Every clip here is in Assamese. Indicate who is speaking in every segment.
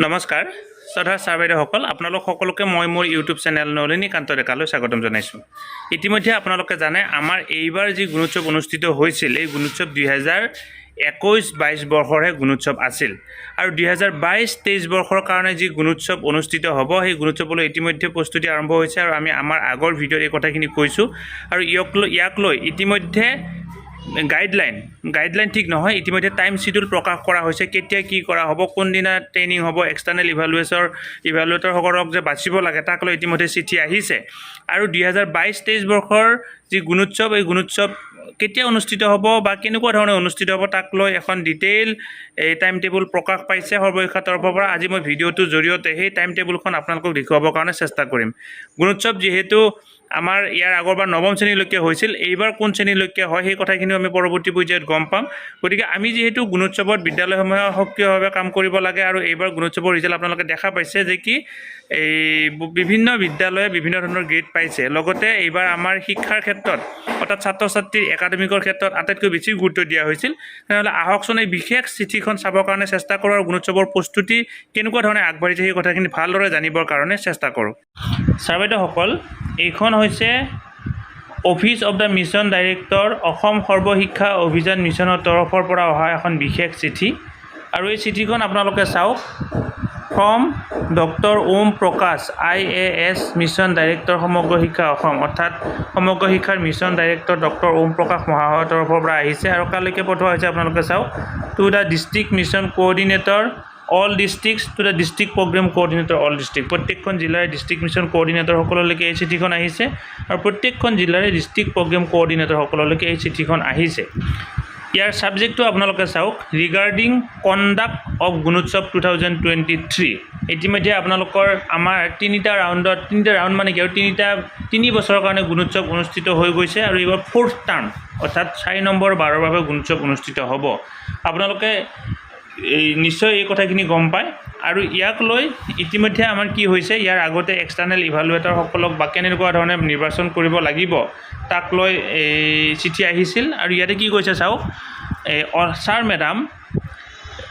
Speaker 1: নমস্কাৰ শ্ৰদ্ধা ছাৰ বাইদেউসকল আপোনালোক সকলোকে মই মোৰ ইউটিউব চেনেল নলিনী কান্ত ডেকালৈ স্বাগতম জনাইছোঁ। ইতিমধ্যে আপোনালোকে জানে আমাৰ এইবাৰ যি গুণোৎসৱ অনুষ্ঠিত হৈছিল এই গুণোৎসৱ 2021-22 বৰ্ষৰহে গুণোৎসৱ আছিল আৰু 2022-23 বৰ্ষৰ কাৰণে যি গুণোৎসৱ অনুষ্ঠিত হ'ব সেই গুণোৎসৱলৈ ইতিমধ্যে প্ৰস্তুতি আৰম্ভ হৈছে আৰু আমি আমাৰ আগৰ ভিডিঅ'ত এই কথাখিনি কৈছোঁ আৰু ইয়াক লৈ ইতিমধ্যে গাইডলাইন ঠিক নহয় ইতিমধ্যে টাইম শিডিউল প্ৰকাশ কৰা হৈছে কেতিয়া কি কৰা হ'ব কোনদিনা ট্ৰেইনিং হ'ব এক্সটাৰ্নেল ইভালুৱেটৰসকলক যে বাচিব লাগে তাক লৈ ইতিমধ্যে চিঠি আহিছে আৰু 2022-23 বৰ্ষৰ যি গুণোৎসৱ এই গুণোৎসৱ কেতিয়া অনুষ্ঠিত হ'ব বা কেনেকুৱা ধৰণে অনুষ্ঠিত হ'ব তাক লৈ এখন ডিটেইল টাইম টেবুল প্ৰকাশ পাইছে সৰ্বশিক্ষাৰ তৰফৰ পৰা। আজি মই ভিডিঅ'টোৰ জৰিয়তে সেই টাইম টেবুলখন আপোনালোকক দেখুৱাবৰ কাৰণে চেষ্টা কৰিম। গুণোৎসৱ যিহেতু আমাৰ ইয়াৰ আগৰবাৰ নৱম শ্ৰেণীলৈকে হৈছিল, এইবাৰ কোন শ্ৰেণীলৈকে হয় সেই কথাখিনিও আমি পৰৱৰ্তী পৰ্যায়ত গম পাম। গতিকে আমি যিহেতু গুণোৎসৱত বিদ্যালয়সমূহে সক্ৰিয়ভাৱে কাম কৰিব লাগে আৰু এইবাৰ গুণোৎসৱৰ ৰিজাল্ট আপোনালোকে দেখা পাইছে যে কি এই বিভিন্ন বিদ্যালয়ে বিভিন্ন ধৰণৰ গ্ৰেড পাইছে। লগতে এইবাৰ আমাৰ শিক্ষাৰ ক্ষেত্ৰত অৰ্থাৎ ছাত্ৰ ছাত্ৰীৰ একাডেমিকৰ ক্ষেত্ৰত আটাইতকৈ বেছি গুৰুত্ব দিয়া হৈছিল। তেনেহ'লে আহকচোন এই বিশেষ চিঠিখন চাবৰ কাৰণে চেষ্টা কৰোঁ আৰু গুণোৎসৱৰ প্ৰস্তুতি কেনেকুৱা ধৰণে আগবাঢ়িছে সেই কথাখিনি ভালদৰে জানিবৰ কাৰণে চেষ্টা কৰোঁ। ছাৰ বাইদেউসকল, এইখন হৈছে office of the mission director Assam Sarva Shiksha Abhiyan মিছনৰ তৰফৰ পৰা অহা এখন বিশেষ চিঠি আৰু এই চিঠিখন আপোনালোকে চাওক। ফ্ৰম ডক্টৰ ওম প্ৰকাশ IAS মিছন ডাইৰেক্টৰ সমগ্ৰ শিক্ষা অসম, অৰ্থাৎ সমগ্ৰ শিক্ষাৰ মিছন ডাইৰেক্টৰ ডক্টৰ ওম প্ৰকাশ মহাশয়ৰ তৰফৰ পৰা আহিছে আৰু কালৈকে পঠোৱা হৈছে আপোনালোকে চাওক। To the district mission coordinator all districts to the district programme coordinator all district, প্ৰত্যেকখন জিলাৰ ডিষ্ট্ৰিক্ট মিছন কোঅৰ্ডিনেটৰসকললৈকে এই চিঠিখন আহিছে আৰু প্ৰত্যেকখন জিলাৰে ডিষ্ট্ৰিক্ট প্ৰগ্ৰেম কোঅৰ্ডিনেটৰসকললৈকে এই চিঠিখন আহিছে। ইয়াৰ ছাবজেক্টটো আপোনালোকে চাওক, ৰিগাৰ্ডিং কণ্ডাক্ট অফ গুণোৎসৱ 2023। ইতিমধ্যে আপোনালোকৰ আমাৰ তিনিটা ৰাউণ্ড মানে কি আৰু তিনি বছৰৰ কাৰণে গুণোৎসৱ অনুষ্ঠিত হৈ গৈছে আৰু এইবাৰ 4th টাৰ্ম অৰ্থাৎ 4 নম্বৰ বাৰৰ বাবে গুণোৎসৱ অনুষ্ঠিত হ'ব। আপোনালোকে নিশ্চয় এই কথাখিনি গম পায় আৰু ইয়াক লৈ ইতিমধ্যে আমাৰ কি হৈছে, ইয়াৰ আগতে এক্সটাৰ্নেল ইভালুৱেটৰসকলক বা কেনেকুৱা ধৰণে নিৰ্বাচন কৰিব লাগিব তাক লৈ চিঠি আহিছিল আৰু ইয়াতে কি কৈছে চাওক। Sir madam,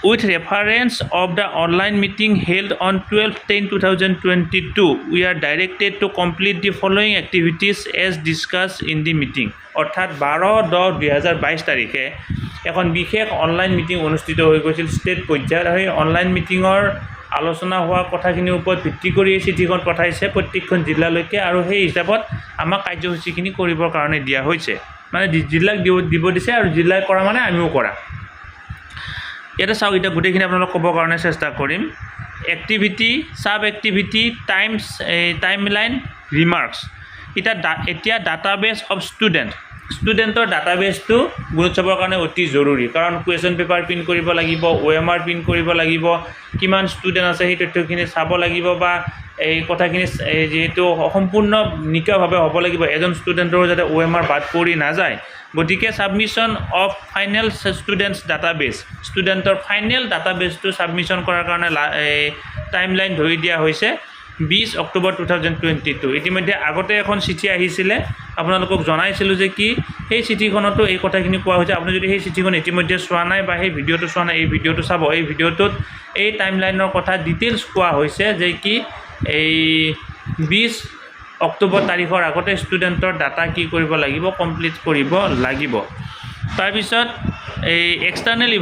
Speaker 1: with reference of the online meeting held on 12/10/2022 we are directed to complete the following activities as discuss in the meeting. অৰ্থাৎ 12/10/2022 তাৰিখে এখন বিশেষ অনলাইন মিটিং অনুষ্ঠিত হৈ গৈছিল ষ্টেট পৰ্যায়ত আৰু সেই অনলাইন মিটিঙৰ আলোচনা হোৱা কথাখিনিৰ ওপৰত ভিত্তি কৰি এই চিঠিখন পঠাইছে প্ৰত্যেকখন জিলালৈকে আৰু সেই হিচাপত আমাক কাৰ্যসূচীখিনি কৰিবৰ কাৰণে দিয়া হৈছে। মানে জিলাক দিব দিছে আৰু জিলাই কৰা মানে আমিও কৰা। ইয়াতে চাওক, এতিয়া গোটেইখিনি আপোনালোক ক'বৰ কাৰণে চেষ্টা কৰিম। Activity, sub activity, timeline, remarks. এতিয়া ডাটাবেছ অফ ষ্টুডেণ্টৰ ডাটাবেছটো গুণোৎসৱৰ কাৰণে অতি জৰুৰী, কাৰণ কুৱেশ্যন পেপাৰ প্ৰিণ্ট কৰিব লাগিব, OMR প্ৰিণ্ট কৰিব লাগিব, কিমান ষ্টুডেণ্ট আছে সেই তথ্যখিনি চাব লাগিব বা এই কথাখিনি যিহেতু সম্পূৰ্ণ নিকাভাৱে হ'ব লাগিব, এজন ষ্টুডেণ্টৰো যাতে OMR বাদ পৰি নাযায়। গতিকে submission of final students database, ষ্টুডেণ্টৰ ফাইনেল ডাটাবেছটো ছাবমিশ্যন কৰাৰ কাৰণে টাইমলাইন ধৰি দিয়া হৈছে 20 অক্টোবৰ 2022। ইতিমধ্যে আগতে এখন চিঠি আহিছিলে, আপোনালোকক জনাইছিলোঁ যে কি সেই চিঠিখনতো এই কথাখিনি কোৱা হৈছে। আপুনি যদি সেই চিঠিখন ইতিমধ্যে চোৱা নাই বা সেই ভিডিঅ'টো চোৱা নাই, এই ভিডিঅ'টো চাব। এই ভিডিঅ'টোত এই টাইমলাইনৰ কথা ডিটেইলছ কোৱা হৈছে যে কি এই 20 অক্টোবৰ তাৰিখৰ আগতে ষ্টুডেণ্টৰ ডাটা কি কৰিব লাগিব, কমপ্লিট কৰিব লাগিব। তাৰপিছত এই এক্সটাৰ্নেল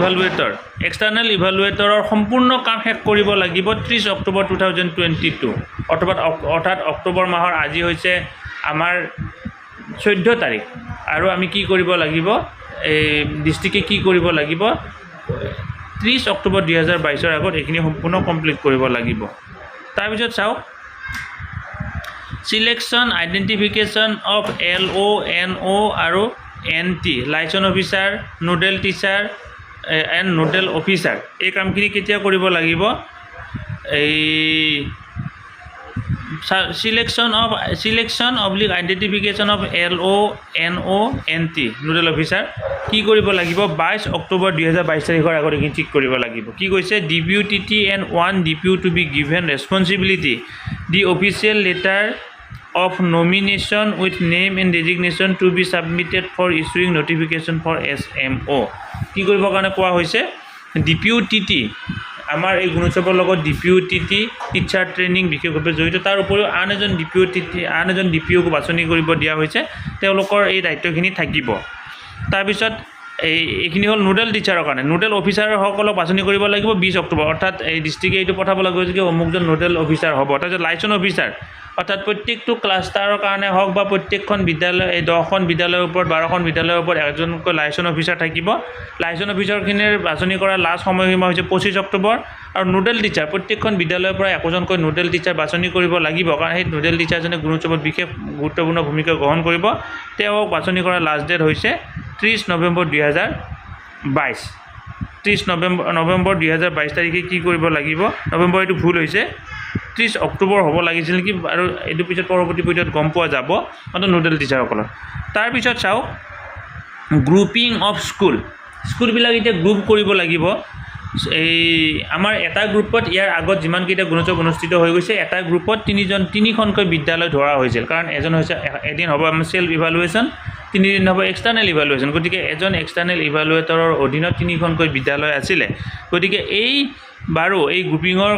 Speaker 1: ইভালুৱেটৰৰ সম্পূৰ্ণ কাম শেষ কৰিব লাগিব 30 অক্টোবৰ 2022, অৰ্থাৎ অক্টোবৰ মাহৰ আজি হৈছে আমাৰ 14 তাৰিখ আৰু আমি কি কৰিব লাগিব, এই ডিষ্ট্ৰিক্টে কি কৰিব লাগিব 30 অক্টোবৰ 2022 আগত এইখিনি সম্পূৰ্ণ কমপ্লিট কৰিব লাগিব। তাৰপিছত চাওক, selection identification of LO, NO আৰু NT, licence officer, nodal teacher and nodal officer. এই কামখিনি কেতিয়া কৰিব লাগিব, এই selection identification of LO, NO, NT nodal officer কি কৰিব লাগিব 22 অক্টোবৰ 2022 তাৰিখৰ আগত এইখিনি ঠিক কৰিব লাগিব। কি কৈছে, DPUTT and 1 DPU to be given responsibility the official letter of nomination with name and designation to be submitted for issuing notification for SMO। কি কৰিবৰ কাৰণে কোৱা হৈছে, DPUTT আমাৰ এই গুণোৎসৱৰ লগত ডিপিউটি টিচাৰ ট্ৰেইনিং বিশেষভাৱে জড়িত তাৰ উপৰিও আন এজন ডিপিউক বাছনি কৰিব দিয়া হৈছে তেওঁলোকৰ এই দায়িত্বখিনি থাকিব তাৰপিছত এইখিনি হ'ল নোডেল টিচাৰৰ কাৰণে নোডেল অফিচাৰসকলক বাছনি কৰিব লাগিব 20 অক্টোবৰ অৰ্থাৎ এই ডিষ্ট্ৰিক্টে এইটো পঠাব লাগিব যে অমুকজন নোডেল অফিচাৰ হ'ব তাৰপিছত লাইচেন্স অফিচাৰ অৰ্থাৎ প্ৰত্যেকটো ক্লাষ্টাৰৰ কাৰণে হওক বা প্ৰত্যেকখন বিদ্যালয় এই 10খন বিদ্যালয়ৰ ওপৰত 12খন বিদ্যালয়ৰ ওপৰত এজনকৈ লাইচেন্স অফিচাৰ থাকিব লাইচেন্স অফিচাৰখিনিৰ বাছনি কৰাৰ লাষ্ট সময়সীমা হৈছে 25 অক্টোবৰ আৰু নোডেল টিচাৰ প্ৰত্যেকখন বিদ্যালয়ৰ পৰা একোজনকৈ নোডেল টিচাৰ বাছনি কৰিব লাগিব কাৰণ সেই নোডেল টিচাৰজনে গুণোৎসৱত বিশেষ গুৰুত্বপূৰ্ণ ভূমিকা গ্ৰহণ কৰিব তেওঁক বাছনি কৰাৰ লাষ্ট ডেট হৈছে 30 নৱেম্বৰ 2022 30 নৱেম্বৰ 2022 তাৰিখে কি কৰিব লাগিব নৱেম্বৰ এইটো ভুল হৈছে 30 অক্টোবৰ হ'ব লাগিছিল নেকি আৰু এইটো পিছত পৰৱৰ্তী পৰ্যায়ত গম পোৱা যাব মানে নোডেল টিচাৰসকলৰ তাৰপিছত চাওক গ্ৰুপিং অফ স্কুলবিলাক এতিয়া গ্ৰুপ কৰিব লাগিব এই আমাৰ এটা গ্ৰুপত ইয়াৰ আগত যিমানকেইটা গুণোৎসৱ অনুষ্ঠিত হৈ গৈছে এটা গ্ৰুপত তিনিখনকৈ বিদ্যালয় ধৰা হৈছিল কাৰণ এজন হৈছে এদিন হ'ব আমাৰ সেল্ফ ইভালুৱেশ্যন 3 দিন হ'ব এক্সটাৰ্নেল ইভালুৱেশ্যন গতিকে এজন এক্সটাৰ্নেল ইভালুৱেটৰৰ অধীনত 3খনকৈ বিদ্যালয় আছিলে গতিকে এই গ্ৰুপিঙৰ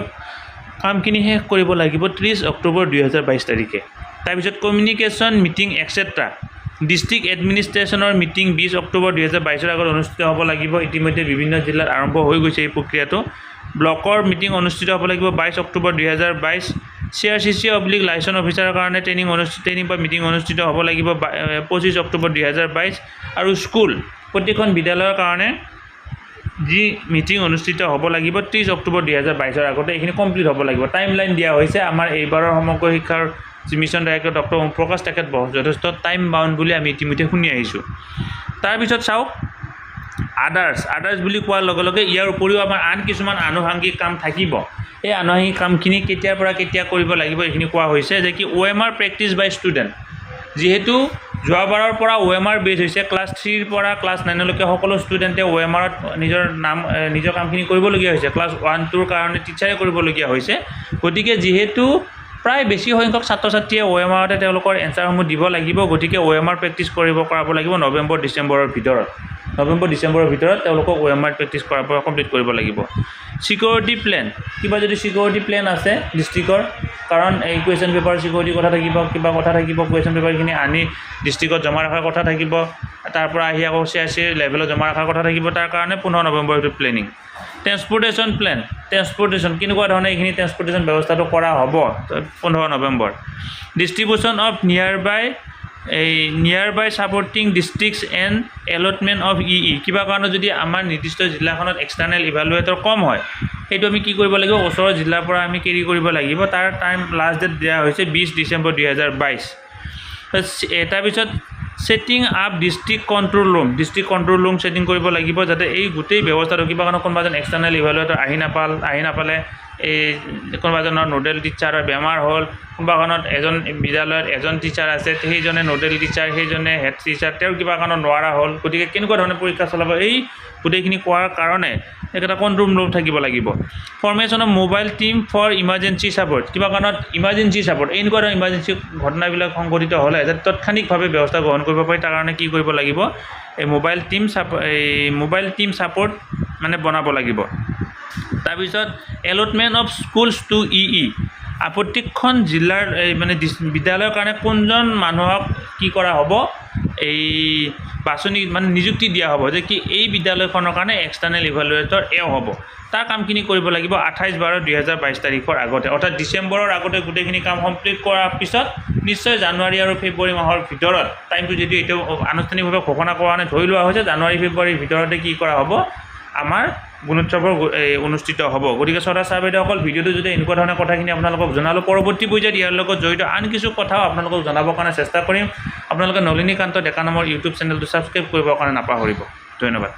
Speaker 1: কামখিনি শেষ কৰিব লাগিব 30 অক্টোবৰ 2022 তাৰিখে তাৰপিছত কমিউনিকেশ্যন মিটিং এক্সেট্ৰা ডিষ্ট্ৰিক্ট এডমিনিষ্ট্ৰেশ্যনৰ মিটিং 20 অক্টোবৰ 2022 আগত অনুষ্ঠিত হ'ব লাগিব ইতিমধ্যে বিভিন্ন জিলাত আৰম্ভ হৈ গৈছে এই প্ৰক্ৰিয়াটো ব্লকৰ মিটিং অনুষ্ঠিত হ'ব লাগিব 22 অক্টোবৰ 2022 চিআৰচিচি / লাইচেন্স অফিচাৰৰ কাৰণে ট্ৰেইনিং বা মিটিং অনুষ্ঠিত হ'ব লাগিব 25 অক্টোবৰ 2022 আৰু স্কুল প্ৰতিখন বিদ্যালয়ৰ কাৰণে যি মিটিং অনুষ্ঠিত হ'ব লাগিব 30 অক্টোবৰ 2022 আগতে এইখিনি কমপ্লিট হ'ব লাগিব টাইমলাইন দিয়া হৈছে আমাৰ এইবাৰৰ সমগ্ৰ শিক্ষাৰ যি মিছন ডাইৰেক্টৰ ডক্টৰ ওম প্ৰকাশ তেখেত যথেষ্ট টাইম বাউণ্ড বুলি আমি ইতিমধ্যে শুনি আহিছোঁ তাৰপিছত চাওক আদাৰ্ছ বুলি কোৱাৰ লগে লগে ইয়াৰ উপৰিও আমাৰ আন কিছুমান আনুষাংগিক কাম থাকিব এই আনুষাংগিক কামখিনি কেতিয়াৰ পৰা কেতিয়া কৰিব লাগিব এইখিনি কোৱা হৈছে যে কি OMR প্ৰেক্টিছ বাই ষ্টুডেণ্ট যিহেতু যোৱাবাৰৰ পৰা OMR বেছ হৈছে ক্লাছ 3ৰ পৰা ক্লাছ 9লৈকে সকলো ষ্টুডেণ্টে OMRত নিজৰ কামখিনি কৰিবলগীয়া হৈছে ক্লাছ 1-2ৰ কাৰণে টিচাৰে কৰিবলগীয়া হৈছে গতিকে যিহেতু প্ৰায় বেছি সংখ্যক ছাত্ৰ ছাত্ৰীয়ে OMRতে তেওঁলোকৰ এনচাৰসমূহ দিব লাগিব গতিকে OMR প্ৰেক্টিছ কৰাব লাগিব নৱেম্বৰ ডিচেম্বৰৰ ভিতৰত তেওঁলোকক OMR প্ৰেক্টিছ কমপ্লিট কৰিব লাগিব সিকিউৰিটি প্লেন কিবা যদি সিকিউৰিটি প্লেন আছে ডিষ্ট্ৰিক্টৰ কাৰণ এই কুৱেশ্যন পেপাৰ সিকিউৰিটি কথা থাকিব কিবা কথা থাকিব কুৱেশ্যন পেপাৰখিনি আনি ডিষ্ট্ৰিক্টত জমা ৰখাৰ কথা থাকিব তাৰ পৰা আহি আকৌ CRC লেভেলত জমা ৰখাৰ কথা থাকিব তাৰ কাৰণে 15 নৱেম্বৰ এইটো প্লেনিং ট্ৰেন্সপৰ্টেশ্যন প্লেন কেনেকুৱা ধৰণে এইখিনি ট্ৰেন্সপৰ্টেশ্যন ব্যৱস্থাটো কৰা হ'ব 15 November distribution of nearby supporting districts and allotment of কিবা কাৰণত যদি আমাৰ নিৰ্দিষ্ট জিলাখনত এক্সটাৰ্নেল ইভালুৱেটৰ কম হয় সেইটো আমি কি কৰিব লাগিব ওচৰৰ জিলাৰ পৰা আমি কেৰি কৰিব লাগিব তাৰ টাইম লাষ্ট ডেট দিয়া হৈছে 20 ডিচেম্বৰ 2022 তাৰপিছত setting up district control room setting কৰিব লাগিব যাতে এই গোটেই ব্যৱস্থাটো কিবা কাৰণ কোনোবা এজন এক্সটাৰ্নেল ইভালুৱেটৰ আহি নাপালে এই কোনোবা এজনৰ নোডেল টিচাৰৰ বেমাৰ হ'ল কোনোবা কাৰণত এজন বিদ্যালয়ত এজন টিচাৰ আছে সেইজনে নোডেল টিচাৰ সেইজনে হেড টিচাৰ তেওঁৰ কিবা কাৰণত নোৱাৰা হ'ল গতিকে কেনেকুৱা ধৰণে পৰীক্ষা চলাব এই গোটেইখিনি কোৱাৰ কাৰণে এটা কণ্ট্ৰল ৰুম থাকিব লাগিব formation of mobile team for emergency support কিবা কাৰণত ইমাৰ্জেঞ্চি ছাপৰ্ট এনেকুৱা ধৰণৰ ইমাৰ্জেঞ্চি ঘটনাবিলাক সংঘটিত হ'লে যাতে তৎক্ষণিকভাৱে ব্যৱস্থা গ্ৰহণ কৰিব পাৰি তাৰ কাৰণে কি কৰিব লাগিব এই মোবাইল টিম ছাপৰ্ট মানে বনাব লাগিব তাৰপিছত এলটমেণ্ট অফ স্কুলছ টু প্ৰত্যেকখন জিলাৰ মানে বিদ্যালয়ৰ কাৰণে কোনজন মানুহক কি কৰা হ'ব এই বাছনি মানে নিযুক্তি দিয়া হ'ব যে কি এই বিদ্যালয়খনৰ কাৰণে এক্সটাৰ্নেল ইভালুৱেটৰ হ'ব তাৰ কামখিনি কৰিব লাগিব 28/12/2022 তাৰিখৰ আগতে অৰ্থাৎ ডিচেম্বৰৰ আগতে গোটেইখিনি কাম কমপ্লিট কৰাৰ পিছত নিশ্চয় জানুৱাৰী আৰু ফেব্ৰুৱাৰী মাহৰ ভিতৰত টাইমটো যদি এইটো আনুষ্ঠানিকভাৱে ঘোষণা কৰা নাই ধৰি লোৱা হৈছে জানুৱাৰী ফেব্ৰুৱাৰীৰ ভিতৰতে কি কৰা হ'ব আমাৰ গুণোৎসৱৰ অনুষ্ঠিত হ'ব গতিকে শ্ৰোতা ছাৰ বাইদেউসকল ভিডিঅ'টো যদি এনেকুৱা ধৰণৰ কথাখিনি আপোনালোকক জনালোঁ পৰৱৰ্তী পৰ্যায়ত ইয়াৰ লগত জড়িত আন কিছু কথাও আপোনালোকক জনাবৰ কাৰণে চেষ্টা কৰিম আপোনালোকে নলিনী কান্ত ডেকা নামৰ ইউটিউব চেনেলটো ছাবস্ক্ৰাইব কৰিবৰ কাৰণে নাপাহৰিব ধন্যবাদ